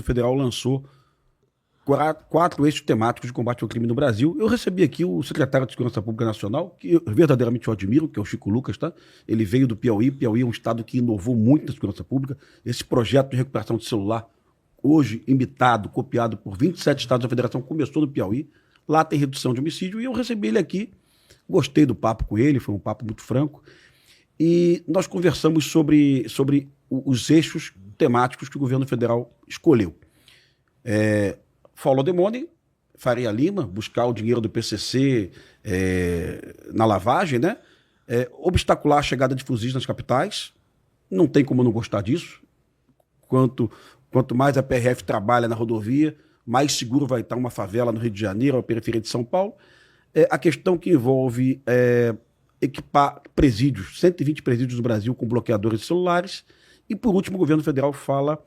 Federal lançou quatro eixos temáticos de combate ao crime no Brasil. Eu recebi aqui o secretário de Segurança Pública Nacional, que eu verdadeiramente eu admiro, que é o Chico Lucas, tá? Ele veio do Piauí. Piauí é um estado que inovou muito na segurança pública. Esse projeto de recuperação de celular, hoje imitado, copiado por 27 estados da federação, começou no Piauí. Lá tem redução de homicídio e eu recebi ele aqui. Gostei do papo com ele, foi um papo muito franco. E nós conversamos sobre os eixos temáticos que o governo federal escolheu. Follow the money, Faria Lima, buscar o dinheiro do PCC na lavagem, né? Obstacular a chegada de fuzis nas capitais, não tem como não gostar disso. Quanto mais a PRF trabalha na rodovia, mais seguro vai estar uma favela no Rio de Janeiro, a periferia de São Paulo. A questão que envolve equipar presídios, 120 presídios no Brasil com bloqueadores de celulares. E, por último, o governo federal fala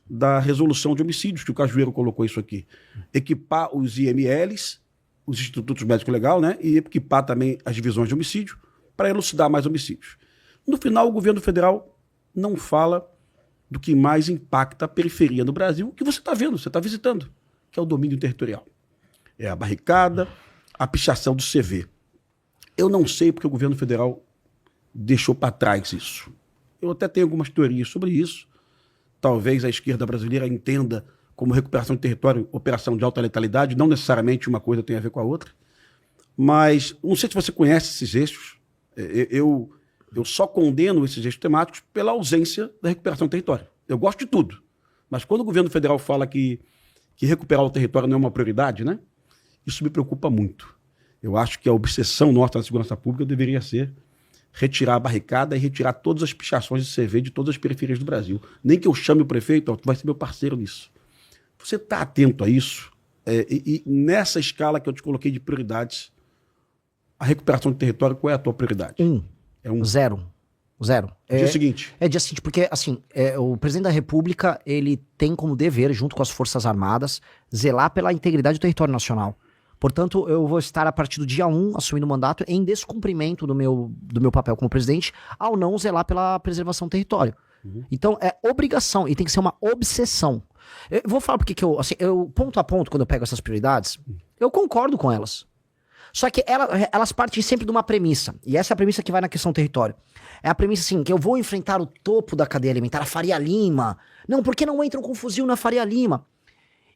da resolução de homicídios, que o Cajueiro colocou isso aqui. Equipar os IMLs, os Institutos Médico Legal, né? E equipar também as divisões de homicídio para elucidar mais homicídios. No final, o governo federal não fala do que mais impacta a periferia no Brasil, que você está vendo, você está visitando, que é o domínio territorial. É a barricada, a pichação do CV. Eu não sei porque o governo federal deixou para trás isso. Eu até tenho algumas teorias sobre isso. Talvez a esquerda brasileira entenda como recuperação de território, operação de alta letalidade, não necessariamente uma coisa tem a ver com a outra. Mas não sei se você conhece esses eixos. Eu só condeno esses eixos temáticos pela ausência da recuperação do território. Eu gosto de tudo. Mas quando o governo federal fala que recuperar o território não é uma prioridade, né? Isso me preocupa muito. Eu acho que a obsessão nossa na segurança pública deveria ser retirar a barricada e retirar todas as pichações de CV de todas as periferias do Brasil. Nem que eu chame o prefeito, tu vai ser meu parceiro nisso. Você está atento a isso? E nessa escala que eu te coloquei de prioridades, a recuperação de território, qual é a tua prioridade? Zero. Dia seguinte. Dia seguinte, porque assim, o presidente da República, ele tem como dever, junto com as Forças Armadas, zelar pela integridade do território nacional. Portanto, eu vou estar, a partir do dia 1, assumindo o mandato, em descumprimento do meu papel como presidente, ao não zelar pela preservação do território. Então, é obrigação, e tem que ser uma obsessão. Eu vou falar porque eu ponto a ponto, quando eu pego essas prioridades, eu concordo com elas. Só que elas partem sempre de uma premissa, e essa é a premissa que vai na questão do território. É a premissa, assim, que eu vou enfrentar o topo da cadeia alimentar, a Faria Lima. Não, por que não entram com fuzil na Faria Lima?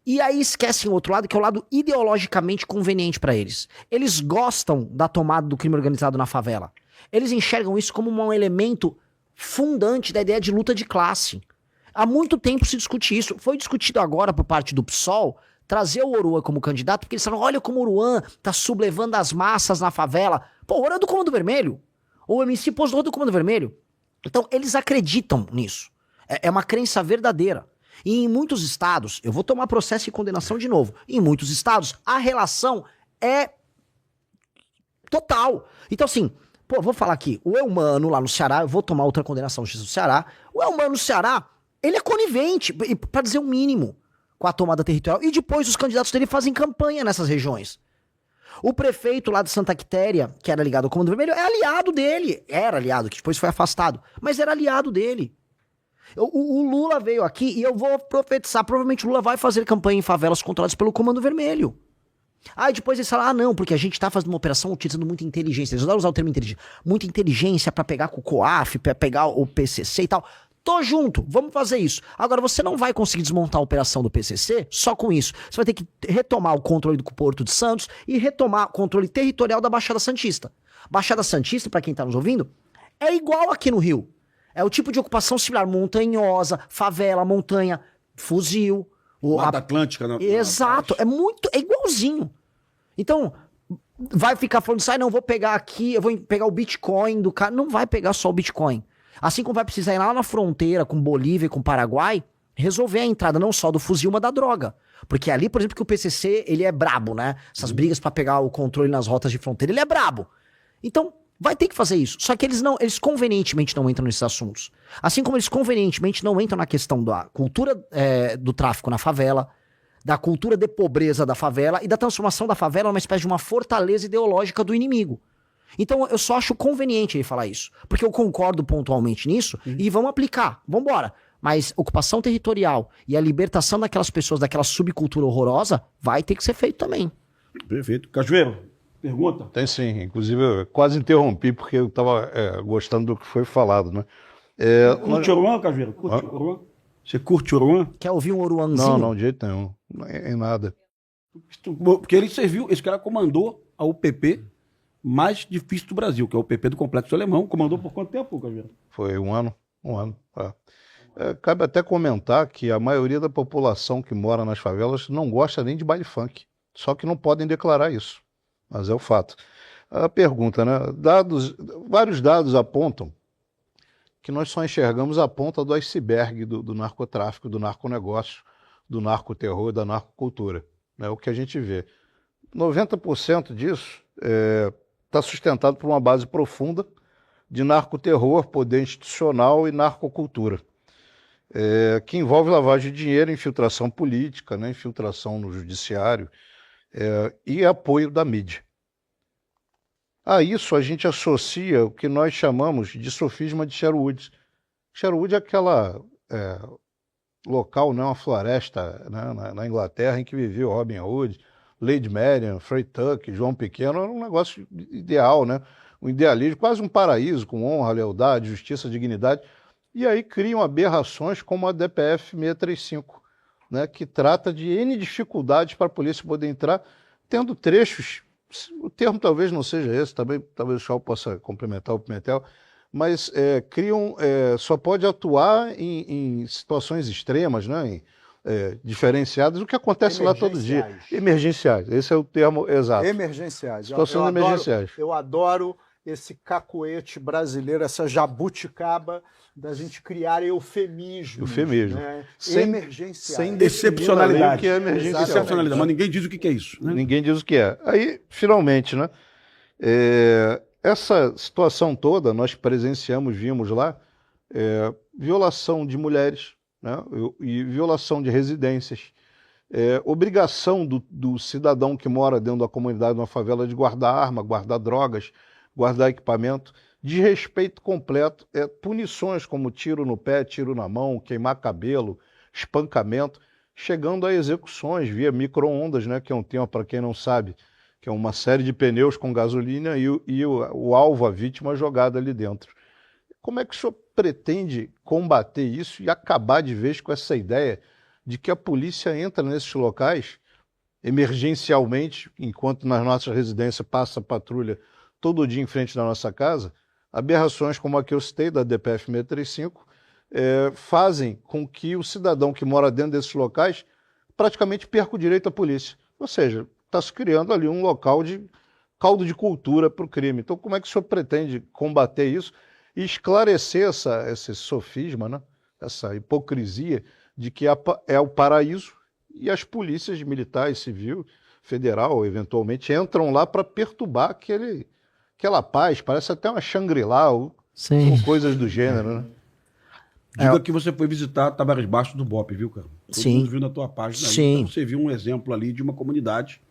E aí esquecem o outro lado, que é o lado ideologicamente conveniente para eles. Eles gostam da tomada do crime organizado na favela. Eles enxergam isso como um elemento fundante da ideia de luta de classe. Há muito tempo se discute isso. Foi discutido agora por parte do PSOL trazer o Oruan como candidato, porque eles falaram, olha como o Oruan tá sublevando as massas na favela. Pô, o Oruan é do Comando Vermelho. O MC postou do Comando Vermelho. Então, eles acreditam nisso. É uma crença verdadeira. E em muitos estados, eu vou tomar processo de condenação de novo, em muitos estados a relação é total. Então assim, vou falar aqui, o Eumano lá no Ceará, eu vou tomar outra condenação do Ceará, o Eumano no Ceará, ele é conivente, para dizer o mínimo, com a tomada territorial, e depois os candidatos dele fazem campanha nessas regiões. O prefeito lá de Santa Quitéria, que era ligado ao Comando Vermelho, é aliado dele, era aliado, que depois foi afastado, mas era aliado dele. O Lula veio aqui e eu vou profetizar, provavelmente o Lula vai fazer campanha em favelas controladas pelo Comando Vermelho. Aí depois eles falam, não, porque a gente tá fazendo uma operação utilizando muita inteligência. Eles adoram usar o termo inteligência. Muita inteligência pra pegar com o COAF, pra pegar o PCC e tal. Tô junto, vamos fazer isso. Agora, você não vai conseguir desmontar a operação do PCC só com isso. Você vai ter que retomar o controle do Porto de Santos e retomar o controle territorial da Baixada Santista. Baixada Santista, pra quem tá nos ouvindo, é igual aqui no Rio. É o tipo de ocupação similar, montanhosa, favela, montanha, fuzil. Mata Atlântica, né? Exato, é igualzinho. Então, vai ficar falando, não, vou pegar aqui, eu vou pegar o Bitcoin do cara. Não vai pegar só o Bitcoin. Assim como vai precisar ir lá na fronteira com Bolívia e com Paraguai, resolver a entrada não só do fuzil, mas da droga. Porque ali, por exemplo, que o PCC, ele é brabo, né? Essas brigas pra pegar o controle nas rotas de fronteira, ele é brabo. Então, vai ter que fazer isso. Só que eles convenientemente não entram nesses assuntos. Assim como eles convenientemente não entram na questão da cultura do tráfico na favela, da cultura de pobreza da favela e da transformação da favela numa espécie de uma fortaleza ideológica do inimigo. Então eu só acho conveniente ele falar isso. Porque eu concordo pontualmente nisso e vamos aplicar. Vambora. Mas ocupação territorial e a libertação daquelas pessoas, daquela subcultura horrorosa, vai ter que ser feito também. Perfeito. Cajueiro, pergunta? Tem sim, inclusive eu quase interrompi porque eu estava gostando do que foi falado, né? Curte Oruan, Cajueiro? Curte Oruan? Você curte Oruan? Quer ouvir um Oruanzinho? Não, de jeito nenhum, em nada. Porque ele serviu, esse cara comandou a UPP mais difícil do Brasil, que é o UPP do Complexo Alemão. Comandou por quanto tempo, Cajueiro? Foi um ano. Cabe até comentar que a maioria da população que mora nas favelas não gosta nem de baile funk, só que não podem declarar isso, mas é o fato. A pergunta, né? Vários dados apontam que nós só enxergamos a ponta do iceberg do narcotráfico, do narconegócio, do narcoterror, da narcocultura. É o que a gente vê. 90% disso está sustentado por uma base profunda de narcoterror, poder institucional e narcocultura, que envolve lavagem de dinheiro, infiltração política, né, infiltração no judiciário e apoio da mídia. A isso a gente associa o que nós chamamos de sofisma de Sherwood. Sherwood é aquela local, né, uma floresta, né, na Inglaterra em que vivia Robin Hood, Lady Marian, Fred Tuck, João Pequeno. Era um negócio ideal, né? Um idealismo, quase um paraíso, com honra, lealdade, justiça, dignidade. E aí criam aberrações como a DPF 635, né, que trata de N dificuldades para a polícia poder entrar, tendo trechos, o termo talvez não seja esse, também, talvez o Chau possa complementar o Pimentel, mas só pode atuar em situações extremas, né, diferenciadas, o que acontece lá todo dia. Emergenciais, esse é o termo exato. Emergenciais. Situações emergenciais. Eu adoro esse cacoete brasileiro, essa jabuticaba da gente criar eufemismos. Eufemismo. Né? Sem excepcionalidade. O que é emergencial. Excepcionalidade, mas ninguém diz o que é isso. Né? Ninguém diz o que é. Aí, finalmente, né? Essa situação toda, nós presenciamos, vimos lá, violação de mulheres, né? E violação de residências, obrigação do cidadão que mora dentro da comunidade, numa favela, de guardar arma, guardar drogas, guardar equipamento, desrespeito completo, punições como tiro no pé, tiro na mão, queimar cabelo, espancamento, chegando a execuções via micro-ondas, né, que é um tema, para quem não sabe, que é uma série de pneus com gasolina e o alvo, a vítima, jogada ali dentro. Como é que o senhor pretende combater isso e acabar de vez com essa ideia de que a polícia entra nesses locais emergencialmente, enquanto nas nossas residências passa a patrulha todo dia em frente da nossa casa? Aberrações como a que eu citei, da DPF 635, fazem com que o cidadão que mora dentro desses locais praticamente perca o direito à polícia. Ou seja, está se criando ali um local de caldo de cultura para o crime. Então, como é que o senhor pretende combater isso e esclarecer esse sofisma, né? Essa hipocrisia de que é o paraíso e as polícias militar, civil, federal, eventualmente, entram lá para perturbar aquela paz, parece até uma Shangri-La ou coisas do gênero, né? Diga que você foi visitar Tavares Bastos do BOPE, viu, cara? Todo mundo viu na tua página. Sim. Então você viu um exemplo ali de uma comunidade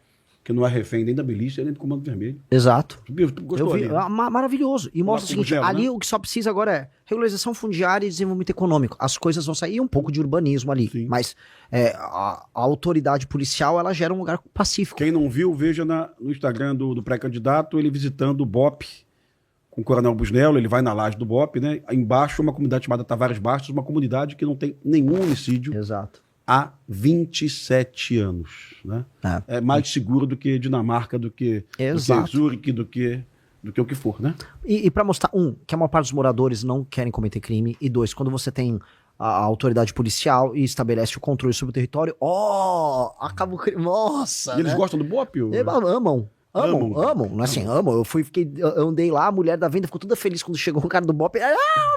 que não é refém nem da milícia, nem do Comando Vermelho. Exato. Tu gostou Eu vi, ali, né? Maravilhoso. E mostra o seguinte, gel, ali né? o que só precisa agora é regularização fundiária e desenvolvimento econômico. As coisas vão sair, um pouco de urbanismo ali. Sim. Mas a autoridade policial, ela gera um lugar pacífico. Quem não viu, veja no Instagram do pré-candidato, ele visitando o BOPE com o Coronel Busnello, ele vai na laje do BOPE, né? Embaixo uma comunidade chamada Tavares Bastos, uma comunidade que não tem nenhum homicídio Exato. há 27 anos, né? É mais seguro do que Dinamarca, do que Zurique, do que o que for, né? E para mostrar, que a maior parte dos moradores não querem cometer crime, e dois, quando você tem a autoridade policial e estabelece o controle sobre o território, acaba o crime. Nossa! E eles gostam do BOPE? Amam. Assim, amam. Eu andei lá, a mulher da venda ficou toda feliz quando chegou o cara do BOPE.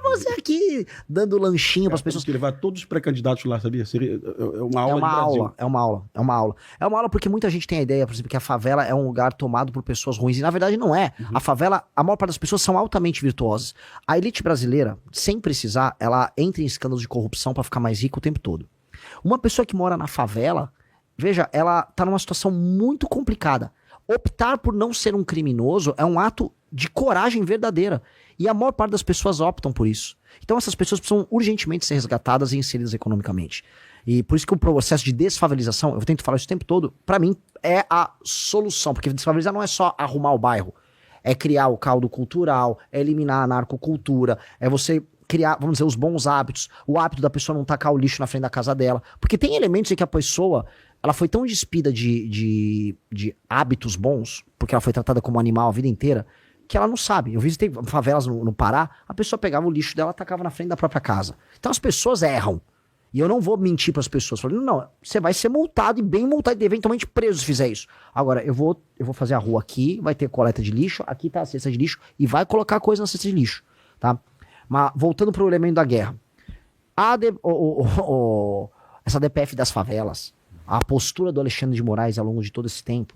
Você aqui, dando lanchinho para as pessoas. Que levar todos os pré-candidatos lá, sabia? É uma aula de Brasil. É uma aula porque muita gente tem a ideia, por exemplo, que a favela é um lugar tomado por pessoas ruins. E na verdade não é. A favela, a maior parte das pessoas são altamente virtuosas. A elite brasileira, sem precisar, ela entra em escândalos de corrupção para ficar mais rica o tempo todo. Uma pessoa que mora na favela, veja, ela tá numa situação muito complicada. Optar por não ser um criminoso é um ato de coragem verdadeira. E a maior parte das pessoas optam por isso. Então essas pessoas precisam urgentemente ser resgatadas e inseridas economicamente. E por isso que o processo de desfavelização, eu tento falar isso o tempo todo, pra mim é a solução. Porque desfavorizar não é só arrumar o bairro. É criar o caldo cultural, é eliminar a narcocultura, é você criar, vamos dizer, os bons hábitos, o hábito da pessoa não tacar o lixo na frente da casa dela. Porque tem elementos em que a pessoa, ela foi tão despida de hábitos bons, porque ela foi tratada como animal a vida inteira, que ela não sabe. Eu visitei favelas no Pará, a pessoa pegava o lixo dela e tacava na frente da própria casa. Então as pessoas erram. E eu não vou mentir para as pessoas, falando, não, você vai ser multado e bem multado e eventualmente preso se fizer isso. Agora, eu vou fazer a rua aqui, vai ter coleta de lixo, aqui tá a cesta de lixo e vai colocar coisa na cesta de lixo, tá? Mas voltando pro elemento da guerra. Essa DPF das favelas, a postura do Alexandre de Moraes ao longo de todo esse tempo,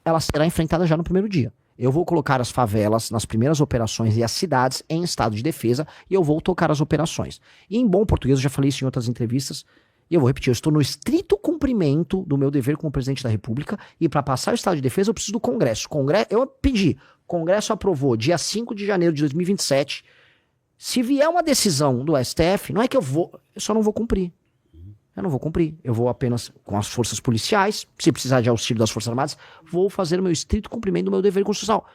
ela será enfrentada já no primeiro dia. Eu vou colocar as favelas nas primeiras operações e as cidades em estado de defesa e eu vou tocar as operações. E em bom português, eu já falei isso em outras entrevistas, e eu vou repetir, eu estou no estrito cumprimento do meu dever como presidente da República e para passar o estado de defesa eu preciso do Congresso. Eu pedi, o Congresso aprovou dia 5 de janeiro de 2027. Se vier uma decisão do STF, não é que eu só não vou cumprir. Eu não vou cumprir. Eu vou apenas com as forças policiais, se precisar de auxílio das Forças Armadas, vou fazer o meu estrito cumprimento do meu dever constitucional.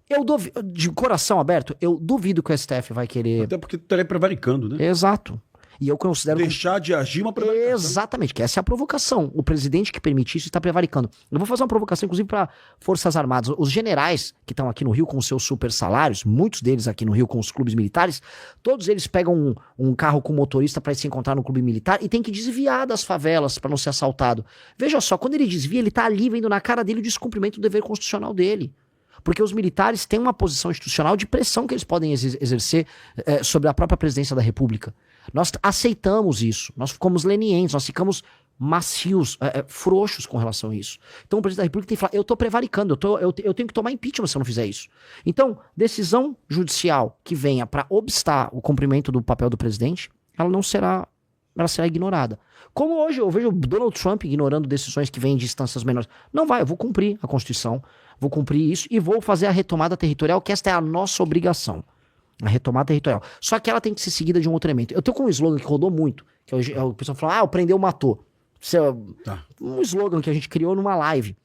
Eu duvido, de coração aberto, eu duvido que o STF vai querer... Até porque tu estaria prevaricando, né? Exato. E eu considero... Deixar de agir uma prevaricação. Exatamente, que essa é a provocação. O presidente que permite isso está prevaricando. Eu vou fazer uma provocação, inclusive, para Forças Armadas. Os generais que estão aqui no Rio com seus super salários, muitos deles aqui no Rio com os clubes militares, todos eles pegam um carro com motorista para se encontrar no clube militar e tem que desviar das favelas para não ser assaltado. Veja só, quando ele desvia, ele está ali vendo na cara dele o descumprimento do dever constitucional dele. Porque os militares têm uma posição institucional de pressão que eles podem exercer sobre a própria presidência da República. Nós aceitamos isso, nós ficamos lenientes, nós ficamos macios, frouxos com relação a isso. Então o presidente da República tem que falar, eu estou prevaricando, eu tenho que tomar impeachment se eu não fizer isso. Então, decisão judicial que venha para obstar o cumprimento do papel do presidente, ela será ignorada. Como hoje eu vejo o Donald Trump ignorando decisões que vêm de instâncias menores. Não vai, eu vou cumprir a Constituição, vou cumprir isso e vou fazer a retomada territorial, que esta é a nossa obrigação. A retomada territorial. Só que ela tem que ser seguida de um outro elemento. Eu tenho com um slogan que rodou muito, que o pessoal fala, o prendeu, matou. Isso é um slogan que a gente criou numa live.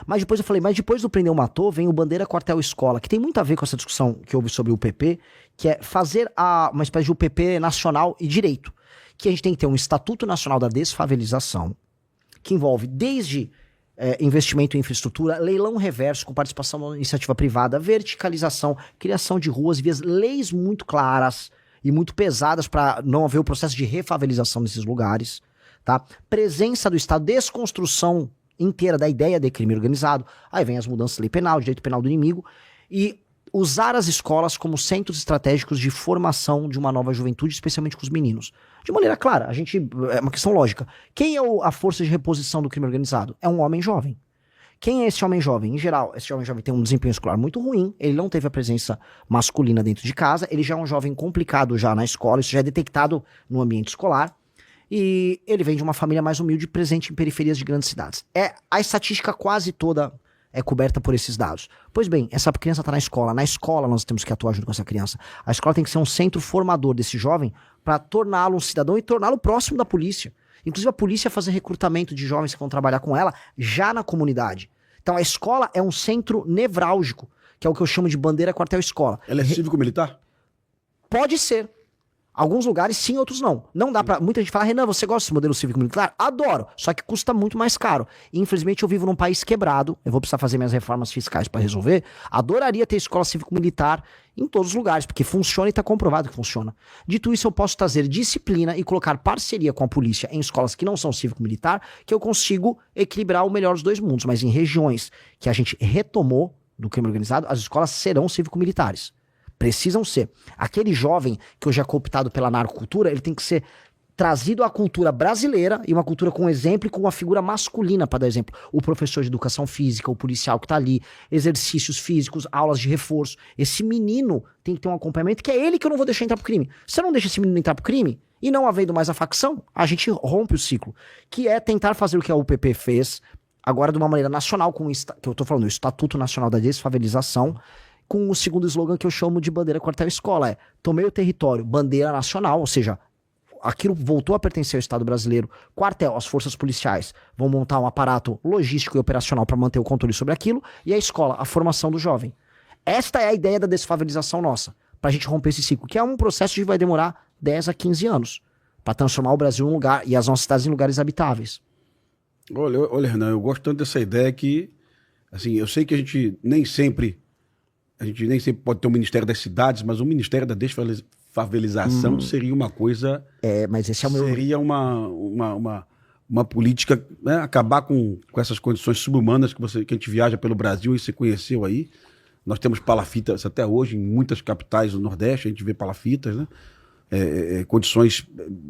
Mas depois eu falei, mas depois do prendeu, matou, vem o bandeira, quartel, escola, que tem muito a ver com essa discussão que houve sobre o UPP, que é fazer uma espécie de UPP nacional e direito. Que a gente tem que ter um Estatuto Nacional da Desfavelização, que envolve desde investimento em infraestrutura, leilão reverso com participação da iniciativa privada, verticalização, criação de ruas e vias, leis muito claras e muito pesadas para não haver o processo de refavelização nesses lugares, tá? Presença do Estado, desconstrução inteira da ideia de crime organizado, aí vem as mudanças da lei penal, direito penal do inimigo, e usar as escolas como centros estratégicos de formação de uma nova juventude, especialmente com os meninos. De maneira clara, é uma questão lógica. Quem é a força de reposição do crime organizado? É um homem jovem. Quem é esse homem jovem? Em geral, esse homem jovem tem um desempenho escolar muito ruim, ele não teve a presença masculina dentro de casa, ele já é um jovem complicado já na escola, isso já é detectado no ambiente escolar, e ele vem de uma família mais humilde, presente em periferias de grandes cidades. A estatística quase toda é coberta por esses dados. Pois bem, essa criança está na escola nós temos que atuar junto com essa criança. A escola tem que ser um centro formador desse jovem para torná-lo um cidadão e torná-lo próximo da polícia. Inclusive a polícia fazer recrutamento de jovens que vão trabalhar com ela já na comunidade. Então a escola é um centro nevrálgico, que é o que eu chamo de bandeira quartel-escola. Ela é cívico-militar? Pode ser. Alguns lugares sim, outros não. Não dá pra... Muita gente fala, Renan, você gosta desse modelo cívico-militar? Adoro, só que custa muito mais caro. E, infelizmente eu vivo num país quebrado, eu vou precisar fazer minhas reformas fiscais para resolver. Adoraria ter escola cívico-militar em todos os lugares, porque funciona e tá comprovado que funciona. Dito isso, eu posso trazer disciplina e colocar parceria com a polícia em escolas que não são cívico-militar, que eu consigo equilibrar o melhor dos dois mundos. Mas em regiões que a gente retomou do crime organizado, as escolas serão cívico-militares. Precisam ser. Aquele jovem que hoje é cooptado pela narcocultura, ele tem que ser trazido à cultura brasileira e uma cultura com exemplo e com uma figura masculina, para dar exemplo. O professor de educação física, o policial que tá ali, exercícios físicos, aulas de reforço. Esse menino tem que ter um acompanhamento, que é ele que eu não vou deixar entrar pro crime. Se eu não deixo esse menino entrar pro crime, e não havendo mais a facção, a gente rompe o ciclo. Que é tentar fazer o que a UPP fez, agora de uma maneira nacional, que eu tô falando, o Estatuto Nacional da Desfavelização, com o segundo slogan que eu chamo de bandeira quartel escola, é tomei o território, bandeira nacional, ou seja, aquilo voltou a pertencer ao Estado brasileiro, quartel, as forças policiais vão montar um aparato logístico e operacional para manter o controle sobre aquilo, e a escola, a formação do jovem. Esta é a ideia da desfavelização nossa, pra gente romper esse ciclo, que é um processo que vai demorar 10 a 15 anos, para transformar o Brasil em um lugar, e as nossas cidades em lugares habitáveis. Olha, Renan, eu gosto tanto dessa ideia que, assim, eu sei que a gente nem sempre pode ter o Ministério das Cidades, mas o Ministério da Desfavelização seria uma coisa... Mas esse é o meu... Seria uma política, né, acabar com essas condições subhumanas que a gente viaja pelo Brasil e você conheceu aí. Nós temos palafitas até hoje em muitas capitais do Nordeste, a gente vê palafitas, né? Condições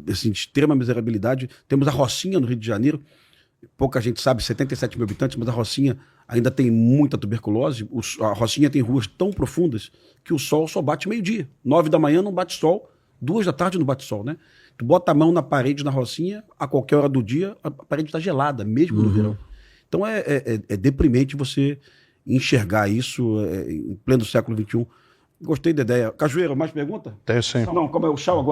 assim, de extrema miserabilidade. Temos a Rocinha no Rio de Janeiro, pouca gente sabe, 77 mil habitantes, mas a Rocinha ainda tem muita tuberculose. A Rocinha tem ruas tão profundas que o sol só bate meio-dia. 9 da manhã não bate sol, 2 da tarde não bate sol, né? Tu bota a mão na parede na Rocinha, a qualquer hora do dia, a parede está gelada, mesmo no verão. Então é deprimente você enxergar isso em pleno século XXI. Gostei da ideia. Cajueiro, mais pergunta? Tem sim. Não, como é o chá agora?